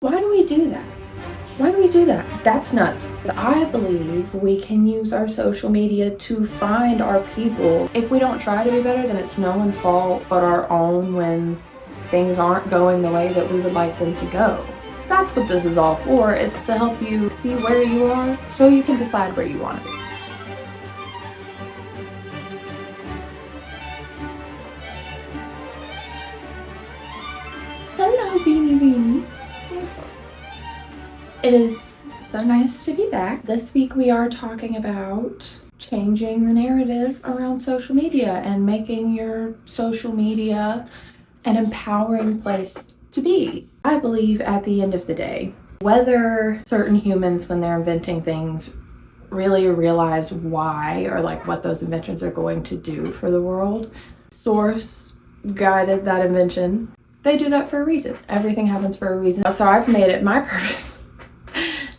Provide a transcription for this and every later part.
Why do we do that? Why do we do that? That's nuts. I believe we can use our social media to find our people. If we don't try to be better, then it's no one's fault but our own when things aren't going the way that we would like them to go. That's what this is all for. It's to help you see where you are so you can decide where you want to be. Hello, beanie beanies. It is so nice to be back. This week we are talking about changing the narrative around social media and making your social media an empowering place to be. I believe at the end of the day, whether certain humans, when they're inventing things, really realize why or like what those inventions are going to do for the world, source guided that invention, they do that for a reason. Everything happens for a reason. So I've made it my purpose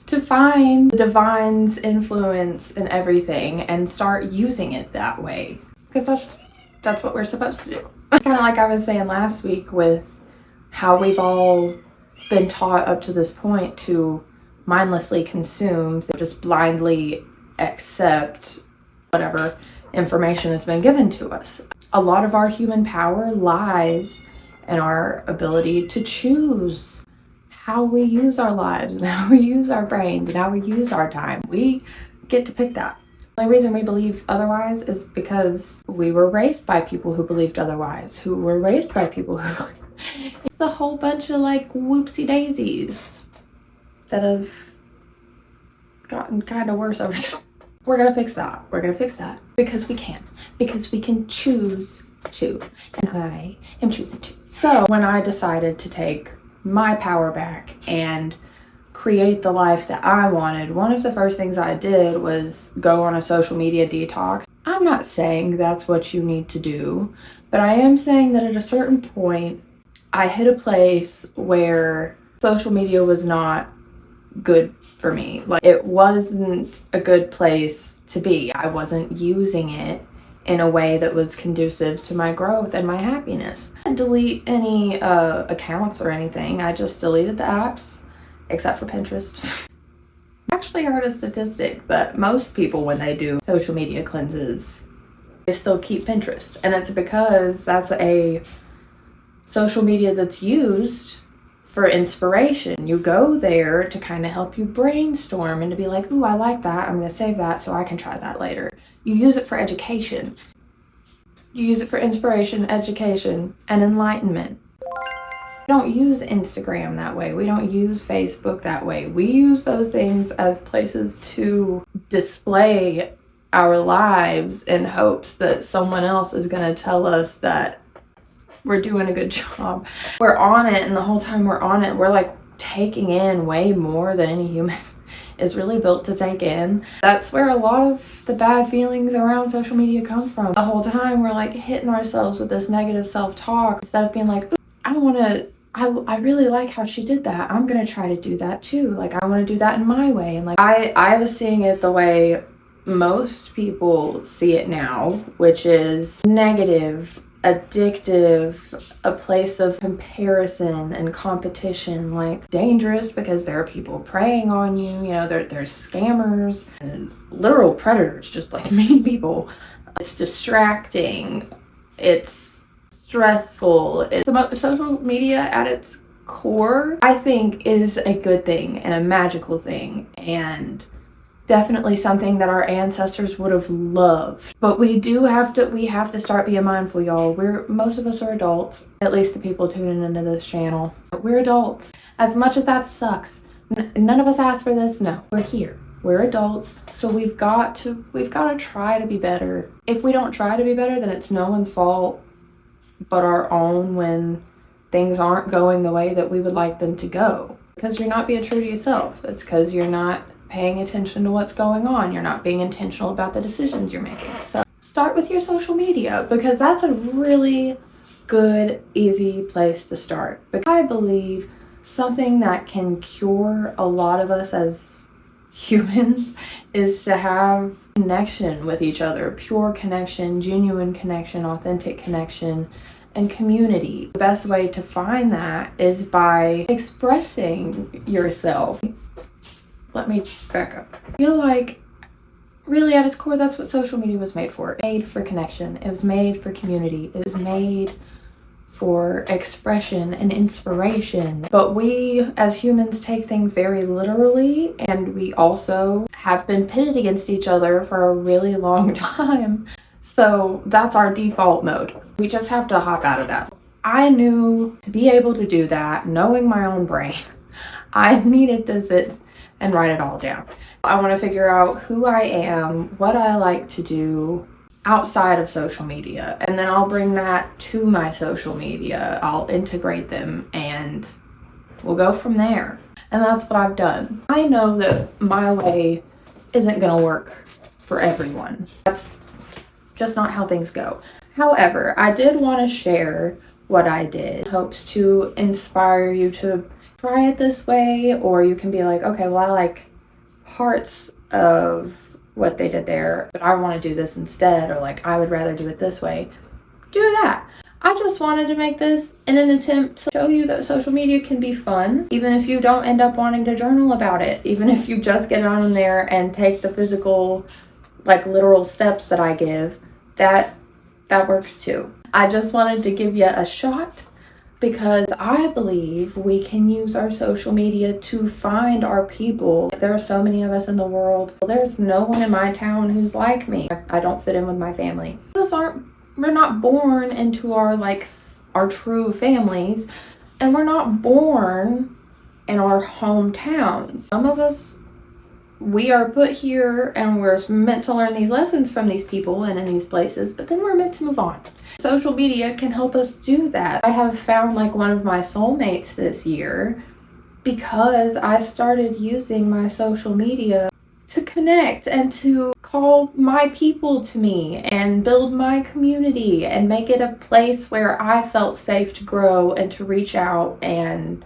to find the divine's influence in everything and start using it that way, because that's what we're supposed to do. It's kind of like I was saying last week with how we've all been taught up to this point to mindlessly consume, just blindly accept whatever information has been given to us. A lot of our human power lies in our ability to choose how we use our lives and how we use our brains and how we use our time. We get to pick that. The only reason we believe otherwise is because we were raised by people who believed otherwise, who were raised by people who... It's a whole bunch of like whoopsie daisies that have gotten kind of worse over time. We're gonna fix that. We're gonna fix that because we can. Because we can choose to. And I am choosing to. So when I decided to take my power back and create the life that I wanted, one of the first things I did was go on a social media detox. I'm not saying that's what you need to do, but I am saying that at a certain point, I hit a place where social media was not good for me. Like, it wasn't a good place to be. I wasn't using it in a way that was conducive to my growth and my happiness. I didn't delete any accounts or anything. I just deleted the apps, except for Pinterest. I actually heard a statistic that most people, when they do social media cleanses, they still keep Pinterest. And it's because that's a social media that's used for inspiration. You go there to kind of help you brainstorm and to be like, ooh, I like that. I'm going to save that so I can try that later. You use it for education. You use it for inspiration, education, and enlightenment. We don't use Instagram that way. We don't use Facebook that way. We use those things as places to display our lives in hopes that someone else is going to tell us that we're doing a good job. We're on it, and the whole time we're on it, we're like taking in way more than any human is really built to take in. That's where a lot of the bad feelings around social media come from. The whole time we're like hitting ourselves with this negative self-talk instead of being like, I really like how she did that. I'm gonna try to do that too. Like, I want to do that in my way. And like, I was seeing it the way most people see it now, which is negative, addictive, a place of comparison and competition, like dangerous because there are people preying on you. You know, there's scammers and literal predators, just like mean people. It's distracting. It's stressful. Social media at its core, I think, is a good thing and a magical thing, and definitely something that our ancestors would have loved. But we have to start being mindful, y'all. Most of us are adults, at least the people tuning into this channel. We're adults. As much as that sucks, none of us asked for this. No, we're here. We're adults, so we've got to try to be better. If we don't try to be better, then it's no one's fault but our own when things aren't going the way that we would like them to go. Because you're not being true to yourself. It's because you're not paying attention to what's going on. You're not being intentional about the decisions you're making. So start with your social media, because that's a really good, easy place to start. Because I believe something that can cure a lot of us as humans is to have connection with each other, pure connection, genuine connection, authentic connection, and community. The best way to find that is by expressing yourself. Let me back up. I feel like really at its core, that's what social media was made for. Made for connection. It was made for community. It was made for expression and inspiration. But we as humans take things very literally, and we also have been pitted against each other for a really long time. So that's our default mode. We just have to hop out of that. I knew to be able to do that, knowing my own brain, I needed to sit and write it all down. I want to figure out who I am, what I like to do outside of social media, and then I'll bring that to my social media. I'll integrate them and we'll go from there. And that's what I've done. I know that my way isn't going to work for everyone. That's just not how things go. However, I did want to share what I did. Hopes to inspire you to try it this way, or you can be like, okay, well, I like parts of what they did there, but I want to do this instead, or like I would rather do it this way. Do that. I just wanted to make this in an attempt to show you that social media can be fun, even if you don't end up wanting to journal about it, even if you just get on there and take the physical, like literal steps that I give, that works too. I just wanted to give you a shot because I believe we can use our social media to find our people. There are so many of us in the world. There's no one in my town who's like me. I don't fit in with my family. We're not born into our true families, and we're not born in our hometowns. Some of us, we are put here and we're meant to learn these lessons from these people and in these places, but then we're meant to move on. Social media can help us do that. I have found like one of my soulmates this year because I started using my social media to connect and to call my people to me and build my community and make it a place where I felt safe to grow and to reach out and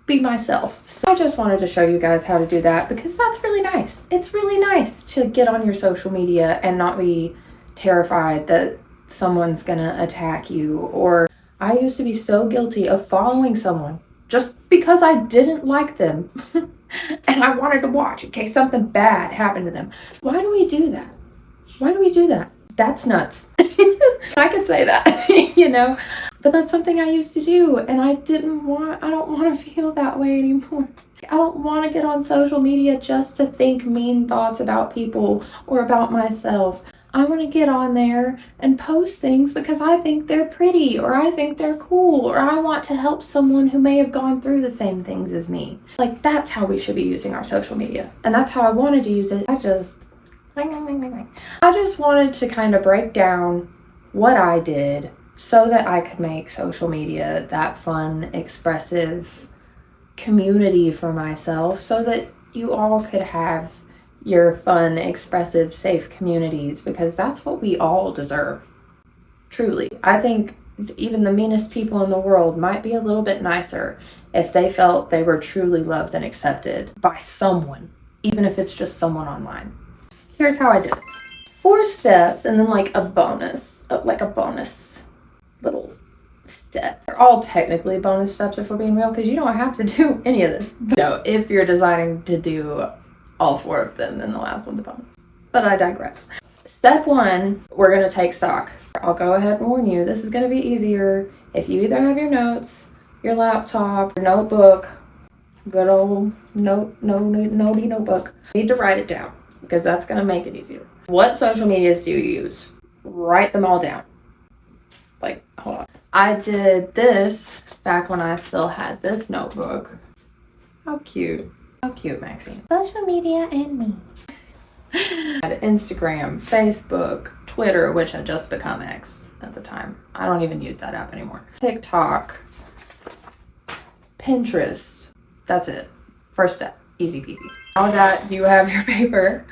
be myself. So I just wanted to show you guys how to do that because that's really nice. It's really nice to get on your social media and not be terrified that someone's gonna attack you. Or I used to be so guilty of following someone just because I didn't like them and I wanted to watch in case something bad happened to them. Why do we do that? Why do we do that? That's nuts. I could say that, you know, but that's something I used to do, and I don't want to feel that way anymore. I don't want to get on social media just to think mean thoughts about people or about myself. I want to get on there and post things because I think they're pretty, or I think they're cool, or I want to help someone who may have gone through the same things as me. Like, that's how we should be using our social media, and that's how I wanted to use it. I just wanted to kind of break down what I did so that I could make social media that fun, expressive community for myself, so that you all could have your fun, expressive, safe communities, because that's what we all deserve. Truly. I think even the meanest people in the world might be a little bit nicer if they felt they were truly loved and accepted by someone, even if it's just someone online. Here's how I did it. 4 steps and then like a bonus little step. They're all technically bonus steps if we're being real, because you don't have to do any of this. If you're deciding to do all 4 of them, then the last one's a bonus. But I digress. Step 1, we're going to take stock. I'll go ahead and warn you, this is going to be easier if you either have your notes, your laptop, your notebook, good old notey notebook. You need to write it down, because that's going to make it easier. What social medias do you use? Write them all down. Like, hold on. I did this back when I still had this notebook. How cute. How cute, Maxine. Social media and me. I had Instagram, Facebook, Twitter, which had just become X at the time. I don't even use that app anymore. TikTok, Pinterest. That's it. First step. Easy peasy. Now that you have your paper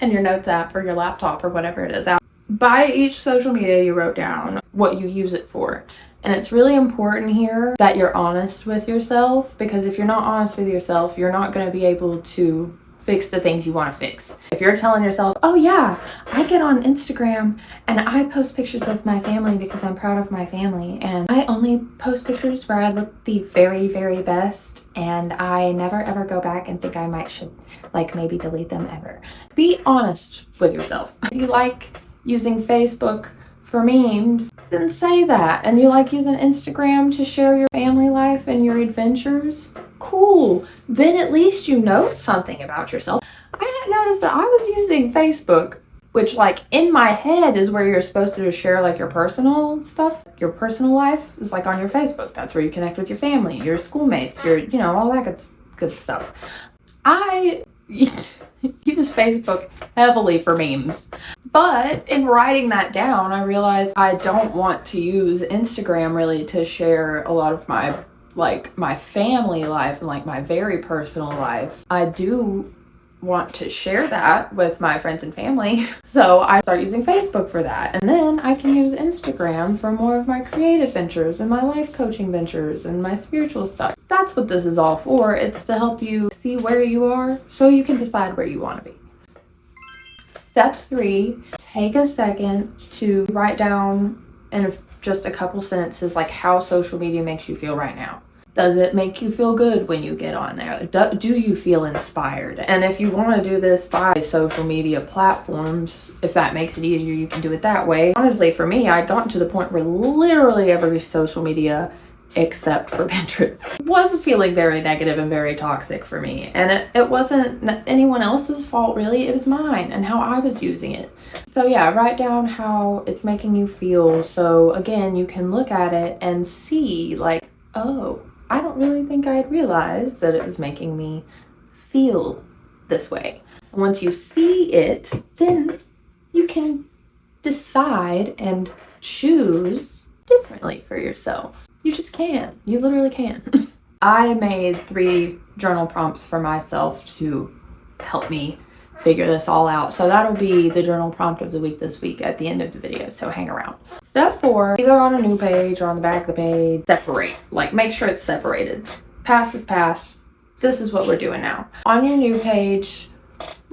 and your notes app or your laptop or whatever it is out, by each social media you wrote down what you use it for. And it's really important here that you're honest with yourself, because if you're not honest with yourself, you're not going to be able to fix the things you want to fix. If you're telling yourself, oh yeah, I get on Instagram and I post pictures of my family because I'm proud of my family, and I only post pictures where I look the very, very best, and I never ever go back and think I should like maybe delete them ever. Be honest with yourself. If you like using Facebook for memes, then say that. And you like using Instagram to share your family life and your adventures, cool. Then at least you know something about yourself. I had noticed that I was using Facebook, which like in my head is where you're supposed to share like your personal stuff. Your personal life is like on your Facebook. That's where you connect with your family, your schoolmates, your, you know, all that good stuff. I use Facebook heavily for memes. But in writing that down, I realized I don't want to use Instagram really to share a lot of my family life and like my very personal life. I do want to share that with my friends and family. So I start using Facebook for that. And then I can use Instagram for more of my creative ventures and my life coaching ventures and my spiritual stuff. That's what this is all for. It's to help you see where you are so you can decide where you want to be. Step 3, take a second to write down in just a couple sentences like how social media makes you feel right now. Does it make you feel good when you get on there? Do you feel inspired? And if you want to do this by social media platforms, if that makes it easier, you can do it that way. Honestly, for me, I'd gotten to the point where literally every social media except for Pinterest was feeling very negative and very toxic for me. And it wasn't anyone else's fault really, it was mine and how I was using it. So yeah, write down how it's making you feel. So again, you can look at it and see like, oh, I don't really think I'd realized that it was making me feel this way. And once you see it, then you can decide and choose differently for yourself. You just can. You literally can. I made 3 journal prompts for myself to help me figure this all out. So that'll be the journal prompt of the week this week at the end of the video. So hang around. Step 4, either on a new page or on the back of the page, separate. Like make sure it's separated. Past is past. This is what we're doing now. On your new page,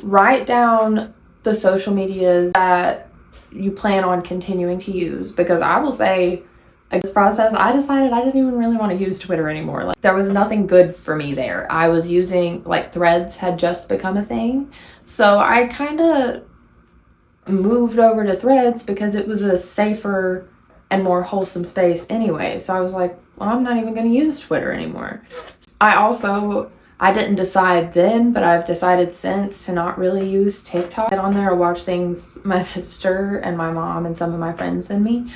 write down the social medias that you plan on continuing to use, because I will say, this process, I decided I didn't even really want to use Twitter anymore. Like there was nothing good for me there. I was using like Threads had just become a thing. So I kind of moved over to Threads because it was a safer and more wholesome space anyway. So I was like, well, I'm not even going to use Twitter anymore. I didn't decide then, but I've decided since to not really use TikTok. I get on there to watch things my sister and my mom and some of my friends send me.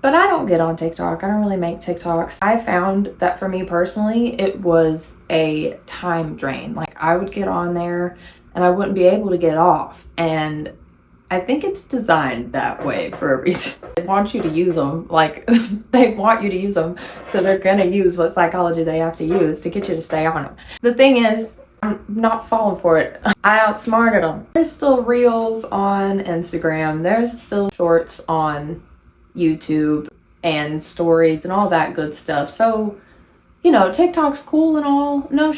But I don't get on TikTok. I don't really make TikToks. I found that for me personally, it was a time drain. Like I would get on there and I wouldn't be able to get off. And I think it's designed that way for a reason. They want you to use them. Like they want you to use them. So they're going to use what psychology they have to use to get you to stay on them. The thing is, I'm not falling for it. I outsmarted them. There's still reels on Instagram. There's still shorts on YouTube and stories and all that good stuff. So, you know, TikTok's cool and all. No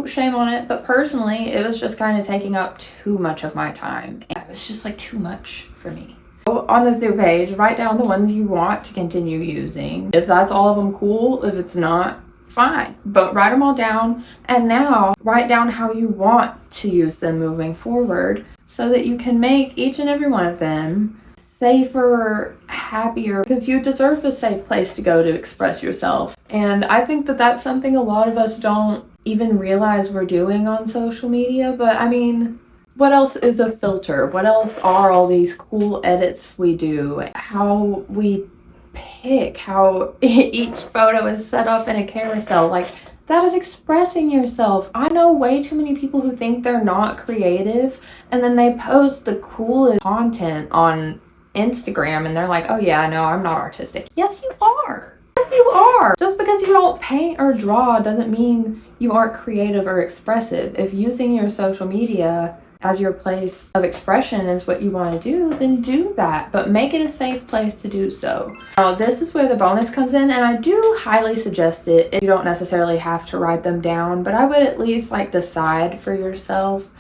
shame on it. But personally, it was just kind of taking up too much of my time. It was just like too much for me. So on this new page, write down the ones you want to continue using. If that's all of them, cool. If it's not, fine. But write them all down. And now write down how you want to use them moving forward so that you can make each and every one of them safer, happier, because you deserve a safe place to go to express yourself. And I think that that's something a lot of us don't even realize we're doing on social media. But I mean, what else is a filter? What else are all these cool edits we do? How we pick, how each photo is set up in a carousel. Like that is expressing yourself. I know way too many people who think they're not creative and then they post the coolest content on Instagram and they're like, oh yeah, no, I'm not artistic. Yes, you are. Yes, you are. Just because you don't paint or draw doesn't mean you aren't creative or expressive. If using your social media as your place of expression is what you want to do, then do that, but make it a safe place to do so. Now, this is where the bonus comes in, and I do highly suggest it. You don't necessarily have to write them down, but I would at least like decide for yourself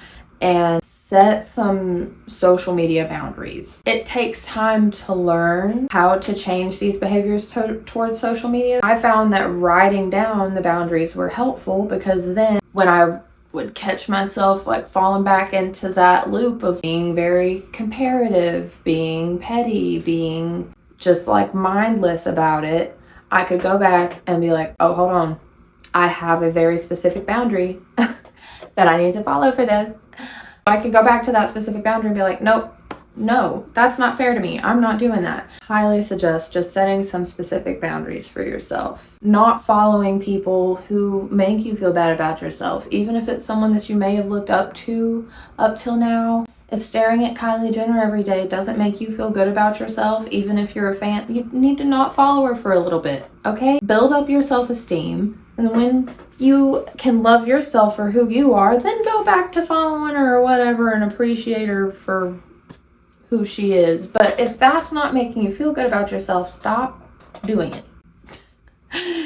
and set some social media boundaries. It takes time to learn how to change these behaviors towards social media. I found that writing down the boundaries were helpful, because then when I would catch myself like falling back into that loop of being very comparative, being petty, being just like mindless about it, I could go back and be like, oh, hold on. I have a very specific boundary that I need to follow for this. I could go back to that specific boundary and be like, nope, no, that's not fair to me. I'm not doing that. Highly suggest just setting some specific boundaries for yourself. Not following people who make you feel bad about yourself, even if it's someone that you may have looked up to up till now. If staring at Kylie Jenner every day doesn't make you feel good about yourself, even if you're a fan, you need to not follow her for a little bit, okay? Build up your self-esteem, and when you can love yourself for who you are, then go back to following her or whatever and appreciate her for who she is. But if that's not making you feel good about yourself, stop doing it.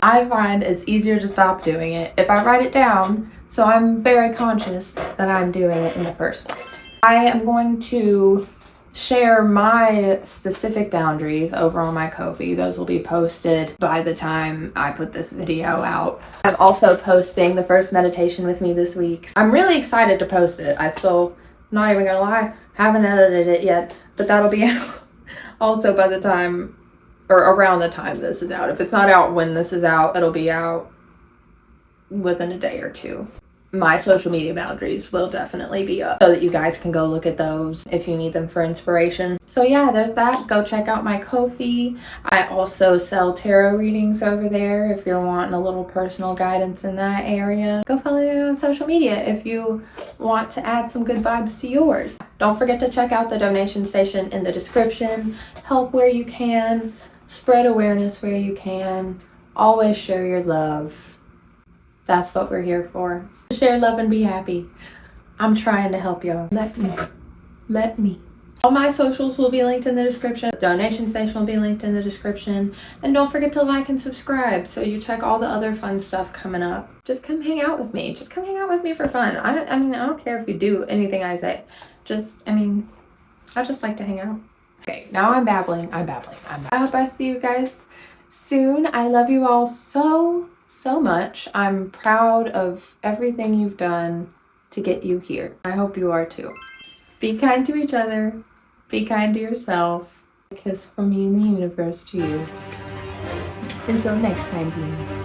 I find it's easier to stop doing it if I write it down, so I'm very conscious that I'm doing it in the first place. I am going to share my specific boundaries over on my Ko-fi. Those will be posted by the time I put this video out. I'm also posting the first meditation with me this week. I'm really excited to post it. I still, not even gonna lie, haven't edited it yet, but that'll be out also by the time, or around the time this is out. If it's not out when this is out, it'll be out within a day or two. My social media boundaries will definitely be up so that you guys can go look at those if you need them for inspiration. So yeah, there's that. Go check out my Ko-fi. I also sell tarot readings over there if you're wanting a little personal guidance in that area. Go follow me on social media if you want to add some good vibes to yours. Don't forget to check out the donation station in the description. Help where you can. Spread awareness where you can. Always share your love. That's what we're here for. Share love and be happy. I'm trying to help y'all. Let me. All my socials will be linked in the description. The donation station will be linked in the description. And don't forget to like and subscribe so you check all the other fun stuff coming up. Just come hang out with me. Just come hang out with me for fun. I don't care if you do anything I say. I just like to hang out. Okay, now I'm babbling. I hope I see you guys soon. I love you all so much. I'm proud of everything you've done to get you here. I hope you are too. Be kind to each other. Be kind to yourself. A kiss from me and the universe to you. Until next time, beans.